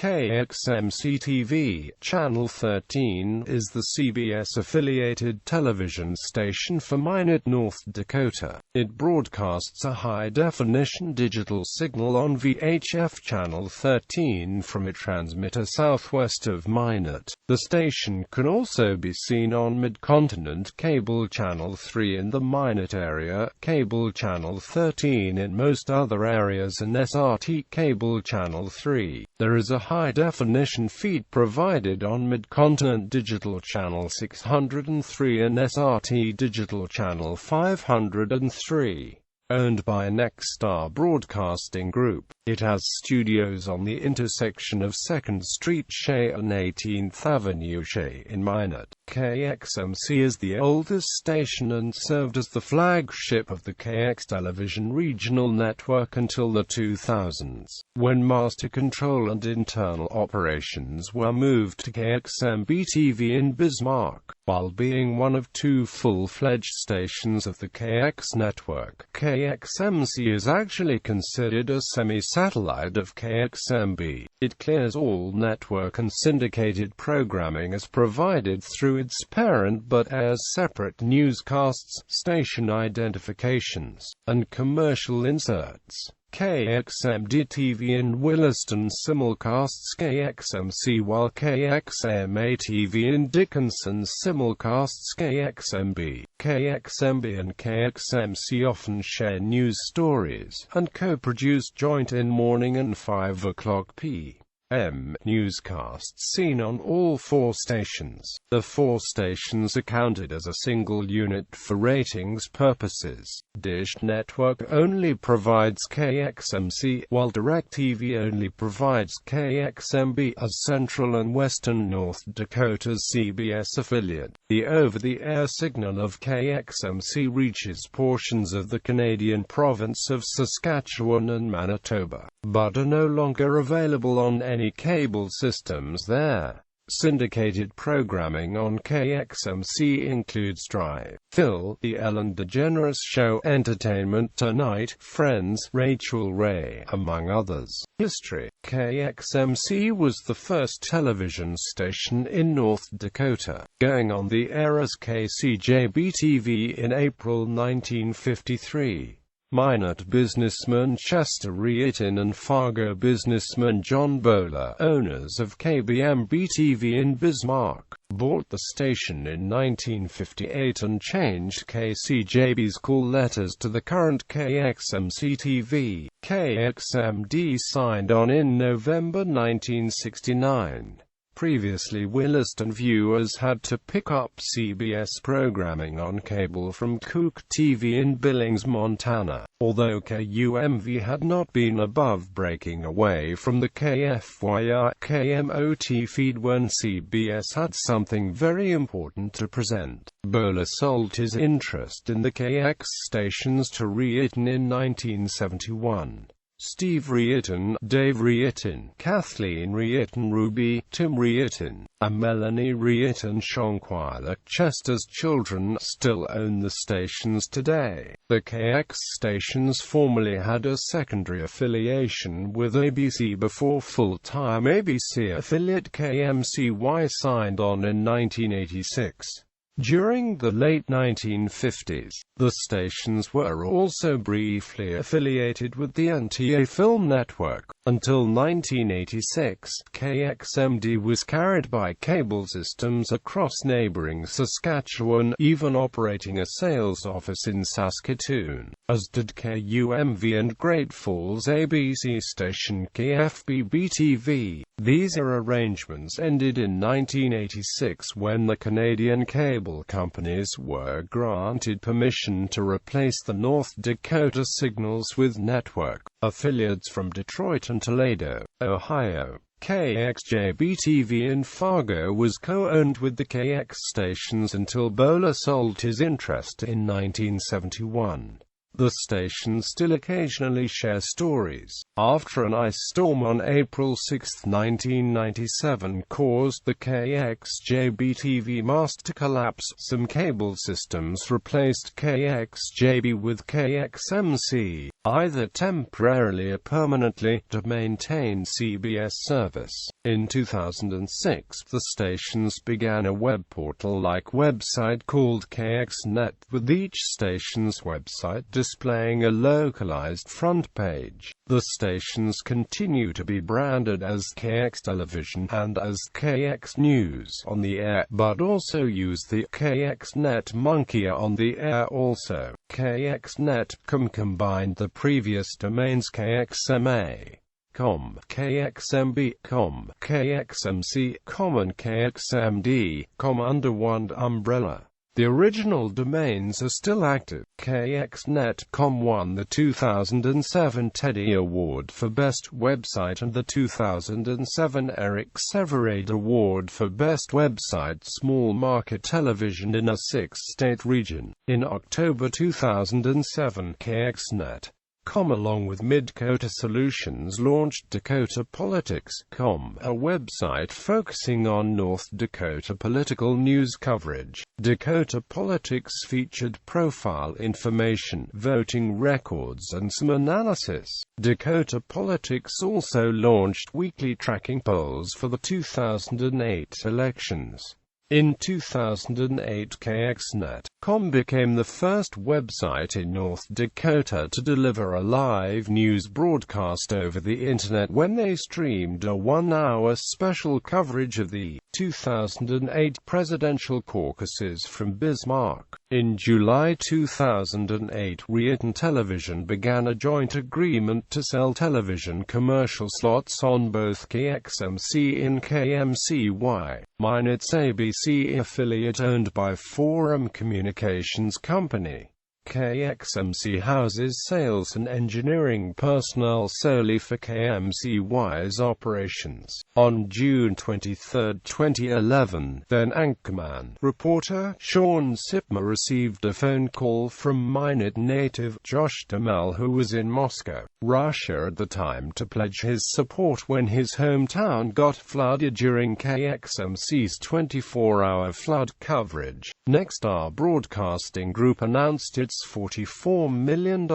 Kxmc-Tv, Channel 13, is the CBS-affiliated television station for Minot, North Dakota. It broadcasts a high-definition digital signal on VHF Channel 13 from a transmitter southwest of Minot. The station can also be seen on Mid-Continent Cable Channel 3 in the Minot area, Cable Channel 13 in most other areas, and SRT Cable Channel 3. There is a high-definition feed provided on Mid-Continent Digital Channel 603 and SRT Digital Channel 503. Owned by Nexstar Broadcasting Group, it has studios on the intersection of 2nd Street Shea and 18th Avenue Shea in Minot. Kxmc is the oldest station and served as the flagship of the KX television regional network until the 2000s, when master control and internal operations were moved to Kxmc-Tv in Bismarck. While being one of two full-fledged stations of the KX network, Kxmc is actually considered a semi-satellite of Kxmc. It clears all network and syndicated programming as provided through its parent but airs separate newscasts, station identifications, and commercial inserts. Kxmc-Tv in Williston simulcasts Kxmc, while Kxmc-Tv in Dickinson simulcasts Kxmc. Kxmc and Kxmc often share news stories, and co-produce joint in-morning and 5 o'clock p.m. newscasts seen on all four stations. The four stations are counted as a single unit for ratings purposes. Dish Network only provides Kxmc, while DirecTV only provides Kxmc as Central and Western North Dakota's CBS affiliate. The over-the-air signal of Kxmc reaches portions of the Canadian province of Saskatchewan and Manitoba, but are no longer available on any cable systems there. Syndicated programming on Kxmc includes Drive, Phil, The Ellen DeGeneres Show, Entertainment Tonight, Friends, Rachel Ray, among others. History. Kxmc was the first television station in North Dakota, going on the air as Kxmc-Tv in April 1953. Minot businessman Chester Riordan and Fargo businessman John Bowler, owners of Kxmc-Tv in Bismarck, bought the station in 1958 and changed Kxmc-Tv's call letters to the current Kxmc-Tv. Kxmc signed on in November 1969. Previously, Williston viewers had to pick up CBS programming on cable from Kxmc-Tv in Billings, Montana, although KUMV had not been above breaking away from the KFYR-KMOT feed when CBS had something very important to present. Bowler sold his interest in the KX stations to Riordan in 1971. Steve Riordan, Dave Riordan, Kathleen Riordan Ruby, Tim Riordan, and Melanie Riordan Shonquila, Chester's children, still own the stations today. The KX stations formerly had a secondary affiliation with ABC before full-time ABC affiliate KMCY signed on in 1986. During the late 1950s, the stations were also briefly affiliated with the NTA Film Network. Until 1986, Kxmc was carried by cable systems across neighboring Saskatchewan, even operating a sales office in Saskatoon, as did KUMV and Great Falls ABC station KFB-TV. These arrangements ended in 1986 when the Canadian cable companies were granted permission to replace the North Dakota signals with network affiliates from Detroit and Toledo, Ohio. Kxmc-Tv in Fargo was co-owned with the KX stations until Bowler sold his interest in 1971. The stations still occasionally share stories. After an ice storm on April 6, 1997 caused the Kxmc-Tv mast to collapse, some cable systems replaced Kxmc with Kxmc. either temporarily or permanently, to maintain CBS service. In 2006, the stations began a web portal-like website called Kxnet, with each station's website displaying a localized front page. The stations continue to be branded as KX Television and as KX News on the air, but also use the Kxnet monkey on the air also. Kxnet.com combined the previous domains Kxma.com, Kxmb.com, Kxmc.com and Kxmd.com under one umbrella. The original domains are still active. Kxnet.com won the 2007 Teddy Award for Best Website and the 2007 Eric Severide Award for Best Website Small Market Television in a 6-state region. In October 2007, Kxnet.com along with Mid-Dakota Solutions launched DakotaPolitics.com, a website focusing on North Dakota political news coverage. Dakota Politics featured profile information, voting records and some analysis. Dakota Politics also launched weekly tracking polls for the 2008 elections. In 2008, Kxnet.com became the first website in North Dakota to deliver a live news broadcast over the Internet when they streamed a 1-hour special coverage of the 2008 presidential caucuses from Bismarck. In July 2008, Raritan Television began a joint agreement to sell television commercial slots on both Kxmc and KMCY. Minet's ABC affiliate owned by Forum Communications Company. Kxmc houses sales and engineering personnel solely for KMCY's operations. On June 23, 2011, then anchorman, reporter, Sean Sipma received a phone call from Minet native, Josh Duhamel, who was in Moscow, Russia at the time, to pledge his support when his hometown got flooded during Kxmc's 24-hour flood coverage. Nexstar Broadcasting Group announced its $44 million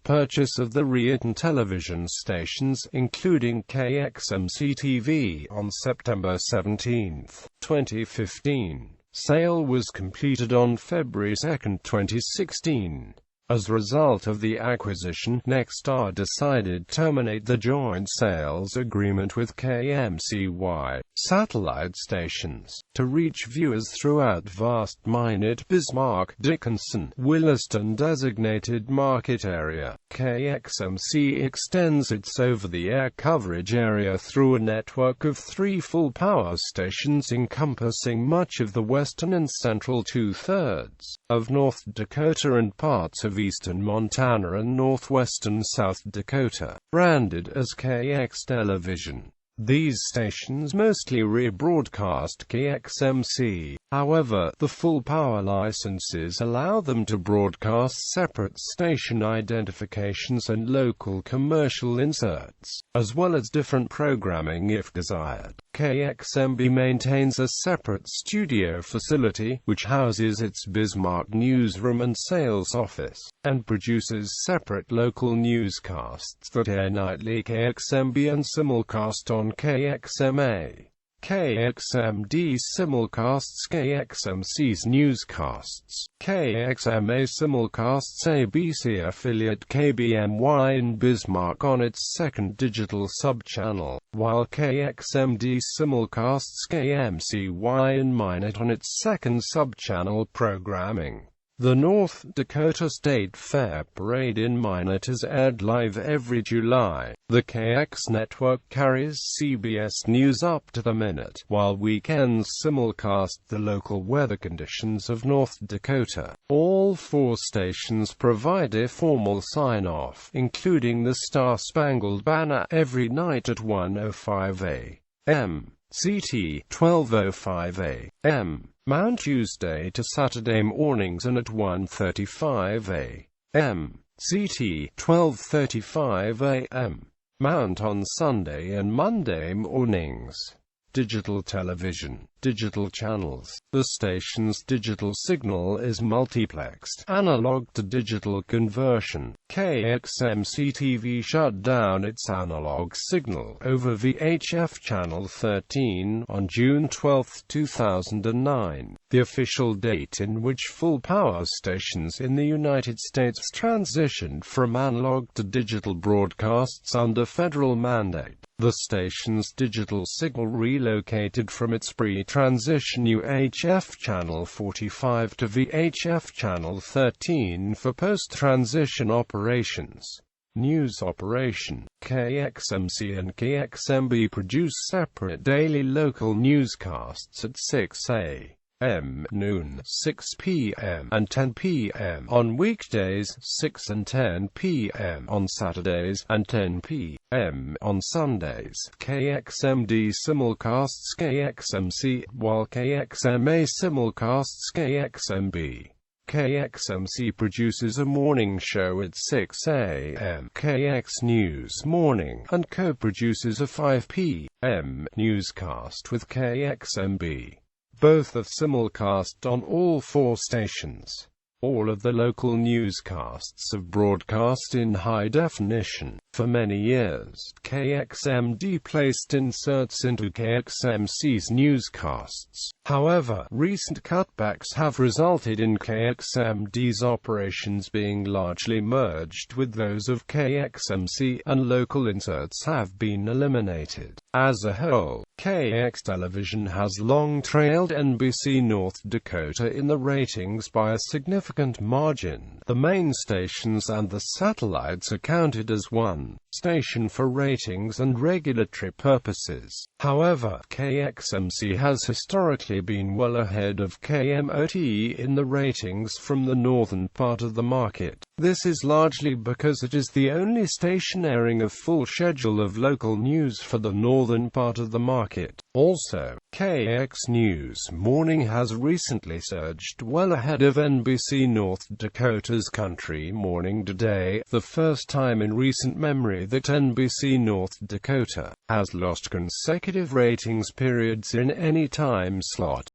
purchase of the Raritan television stations, including Kxmc-Tv, on September 17, 2015. Sale was completed on February 2, 2016. As a result of the acquisition, Nexstar decided to terminate the joint sales agreement with KMCY satellite stations to reach viewers throughout vast Minot, Bismarck, Dickinson, Williston designated market area. Kxmc extends its over-the-air coverage area through a network of 3 full-power stations encompassing much of the western and central 2/3 of North Dakota and parts of eastern Montana and northwestern South Dakota, branded as KX Television. These stations mostly rebroadcast Kxmc. However, the full power licenses allow them to broadcast separate station identifications and local commercial inserts, as well as different programming if desired. KXMB maintains a separate studio facility, which houses its Bismarck newsroom and sales office, and produces separate local newscasts that air nightly KXMB and simulcast on KXMA. KXMD simulcasts KXMC's newscasts. KXMA simulcasts ABC affiliate KBMY in Bismarck on its second digital subchannel, while KXMD simulcasts KMCY in Minot on its second subchannel programming. The North Dakota State Fair Parade in Minot is aired live every July. The KX network carries CBS News up to the minute, while weekends simulcast the local weather conditions of North Dakota. All 4 stations provide a formal sign-off, including the Star-Spangled Banner, every night at 1:05 a.m. CT, 12:05 a.m. Mount Tuesday to Saturday mornings and at 1:35 a.m. CT, 12:35 a.m. Mount on Sunday and Monday mornings. digital television, digital channels. The station's digital signal is multiplexed, analog to digital conversion. Kxmc-Tv shut down its analog signal over VHF channel 13 on June 12, 2009, the official date in which full-power stations in the United States transitioned from analog to digital broadcasts under federal mandate. The station's digital signal relocated from its pre-transition UHF channel 45 to VHF channel 13 for post-transition operations. News operation. Kxmc and Kxmc produce separate daily local newscasts at 6 a.m., noon, 6 p.m., and 10 p.m. on weekdays, 6 and 10 p.m. on Saturdays, and 10 p.m. on Sundays. Kxmc simulcasts Kxmc, while Kxma simulcasts Kxmc. Kxmc produces a morning show at 6 a.m. KX News Morning, and co-produces a 5 p.m. newscast with Kxmc. Both are simulcast on all 4 stations. All of the local newscasts have broadcast in high definition. For many years, Kxmc placed inserts into Kxmc's newscasts. However, recent cutbacks have resulted in Kxmc's operations being largely merged with those of Kxmc, and local inserts have been eliminated. As a whole, KX Television has long trailed NBC North Dakota in the ratings by a significant margin. The main stations and the satellites are counted as one station for ratings and regulatory purposes. However, Kxmc has historically been well ahead of KMOT in the ratings from the northern part of the market. This is largely because it is the only station airing a full schedule of local news for the northern part of the market. Also, KX News Morning has recently surged well ahead of NBC North Dakota's Country Morning Today, the first time in recent memory that NBC North Dakota has lost consecutive ratings periods in any time slot.